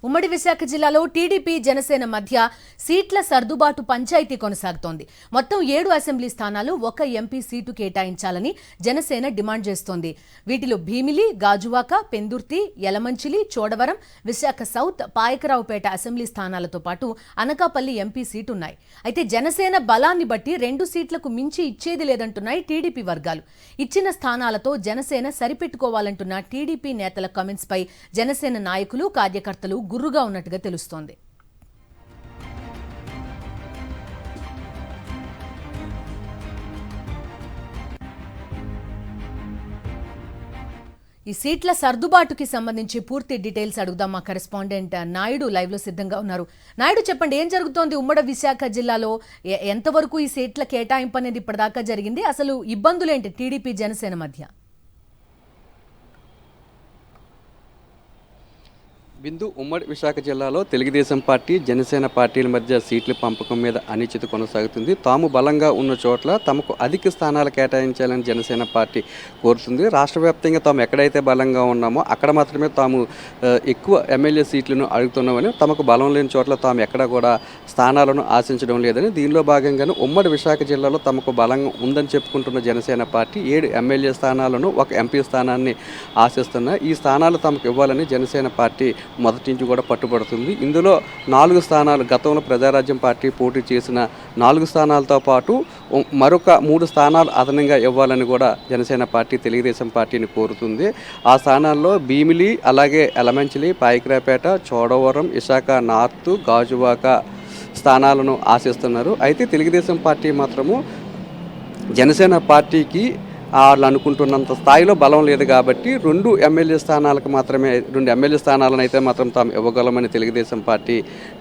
ఉమ్మడి విశాఖ జిల్లాలో టీడీపీ జనసేన మధ్య సీట్ల సర్దుబాటు పంచాయతీ కొనసాగుతోంది. మొత్తం 7 అసెంబ్లీ స్థానాలు, 1 ఎంపీ సీటు కేటాయించాలని జనసేన డిమాండ్ చేస్తోంది. వీటిలో భీమిలి, గాజువాక, పెందుర్తి, యలమంచిలి, చోడవరం, విశాఖ సౌత్, పాయకరావుపేట అసెంబ్లీ స్థానాలతో పాటు అనకాపల్లి ఎంపీ సీటున్నాయి. అయితే జనసేన బలాన్ని బట్టి 2 సీట్లకు మించి ఇచ్చేది లేదంటున్నాయి టీడీపీ వర్గాలు. ఇచ్చిన స్థానాలతో జనసేన సరిపెట్టుకోవాలంటున్న టీడీపీ నేతల కామెంట్స్ పై జనసేన నాయకులు, కార్యకర్తలు గుర్రుగా ఉన్నట్టుగా తెలుస్తోంది. ఈ సీట్ల సర్దుబాటుకి సంబంధించి పూర్తి డీటెయిల్స్ అడుగుదాం. మా కరెస్పాండెంట్ నాయుడు లైవ్ లో సిద్ధంగా ఉన్నారు. నాయుడు, చెప్పండి, ఏం జరుగుతోంది ఉమ్మడి విశాఖ జిల్లాలో? ఎంతవరకు ఈ సీట్ల కేటాయింపు అనేది ఇప్పటిదాకా జరిగింది? అసలు ఇబ్బందులేంటి టీడీపీ జనసేన మధ్య? బిందు, ఉమ్మడి విశాఖ జిల్లాలో తెలుగుదేశం పార్టీ, జనసేన పార్టీల మధ్య సీట్ల పంపకం మీద అనిశ్చితి కొనసాగుతుంది. తాము బలంగా ఉన్న చోట్ల తమకు అధిక స్థానాలు కేటాయించాలని జనసేన పార్టీ కోరుతుంది. రాష్ట్ర వ్యాప్తంగా తాము ఎక్కడైతే బలంగా ఉన్నామో అక్కడ మాత్రమే తాము ఎక్కువ ఎమ్మెల్యే సీట్లను అడుగుతున్నామని, తమకు బలం లేని చోట్ల తాము ఎక్కడ కూడా స్థానాలను ఆశించడం లేదని, దీనిలో భాగంగానే ఉమ్మడి విశాఖ జిల్లాలో తమకు బలంగా ఉందని చెప్పుకుంటున్న జనసేన పార్టీ 7 ఎమ్మెల్యే స్థానాలను, 1 ఎంపీ స్థానాన్ని ఆశిస్తున్న ఈ స్థానాలు తమకు ఇవ్వాలని జనసేన పార్టీ మొదటి నుంచి కూడా పట్టుబడుతుంది. ఇందులో 4 స్థానాలు, గతంలో ప్రజారాజ్యం పార్టీ పోటీ చేసిన 4 స్థానాలతో పాటు మరొక 3 స్థానాలు అదనంగా ఇవ్వాలని కూడా జనసేన పార్టీ తెలుగుదేశం పార్టీని కోరుతుంది. ఆ స్థానాల్లో భీమిలి, అలాగే యలమంచిలి, పాయకరావుపేట, చోడవరం, విశాఖ నార్త్, గాజువాక స్థానాలను ఆశిస్తున్నారు. అయితే తెలుగుదేశం పార్టీ మాత్రము జనసేన పార్టీకి వాళ్ళు అనుకుంటున్నంత స్థాయిలో బలం లేదు కాబట్టి 2 ఎమ్మెల్యే స్థానాలకు మాత్రమే, 2 ఎమ్మెల్యే స్థానాలను అయితే మాత్రం తాము ఇవ్వగలమని తెలుగుదేశం పార్టీ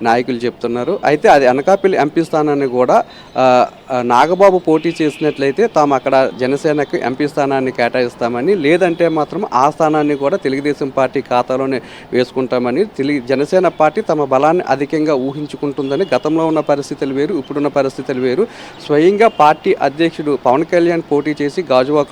నాయకులు చెప్తున్నారు. అయితే అది అనకాపల్లి ఎంపీ స్థానాన్ని కూడా నాగబాబు పోటీ చేసినట్లయితే తాము అక్కడ జనసేనకు ఎంపీ స్థానాన్ని కేటాయిస్తామని, లేదంటే మాత్రం ఆ స్థానాన్ని కూడా తెలుగుదేశం పార్టీ ఖాతాలోనే వేసుకుంటామని జనసేన పార్టీ తమ బలాన్ని అధికంగా ఊహించుకుంటుందని, గతంలో ఉన్న పరిస్థితులు వేరు, ఇప్పుడున్న పరిస్థితులు వేరు. స్వయంగా పార్టీ అధ్యక్షుడు పవన్ కళ్యాణ్ పోటీ చేసి గాజువాకలో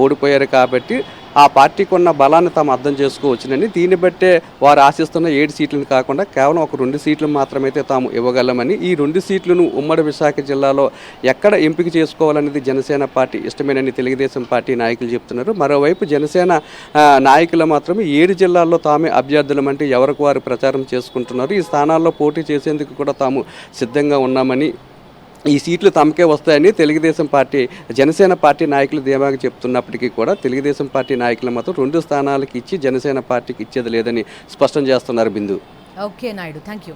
ఓడిపోయారు కాబట్టి ఆ పార్టీకి ఉన్న బలాన్ని తాము అర్థం చేసుకోవచ్చునని, దీన్ని బట్టే వారు ఆశిస్తున్న 7 సీట్లను కాకుండా కేవలం ఒక 2 సీట్లు మాత్రమైతే తాము ఇవ్వగలమని, ఈ 2 సీట్లను ఉమ్మడి విశాఖ జిల్లాలో ఎక్కడ ఎంపిక చేసుకోవాలనేది జనసేన పార్టీ ఇష్టమేనని తెలుగుదేశం పార్టీ నాయకులు చెప్తున్నారు. మరోవైపు జనసేన నాయకులు మాత్రం 7 జిల్లాల్లో తామే అభ్యర్థులమంటే ఎవరికి వారు ప్రచారం చేసుకుంటున్నారు. ఈ స్థానాల్లో పోటీ చేసేందుకు కూడా తాము సిద్ధంగా ఉన్నామని, ఈ సీట్లు తమకే వస్తాయని తెలుగుదేశం పార్టీ, జనసేన పార్టీ నాయకులు ధీమాగా చెప్తున్నప్పటికీ కూడా తెలుగుదేశం పార్టీ నాయకులు మాత్రం 2 స్థానాలకు ఇచ్చి జనసేన పార్టీకి ఇచ్చేది లేదని స్పష్టం చేస్తున్నారు. Bindu. Okay Naidu, thank you.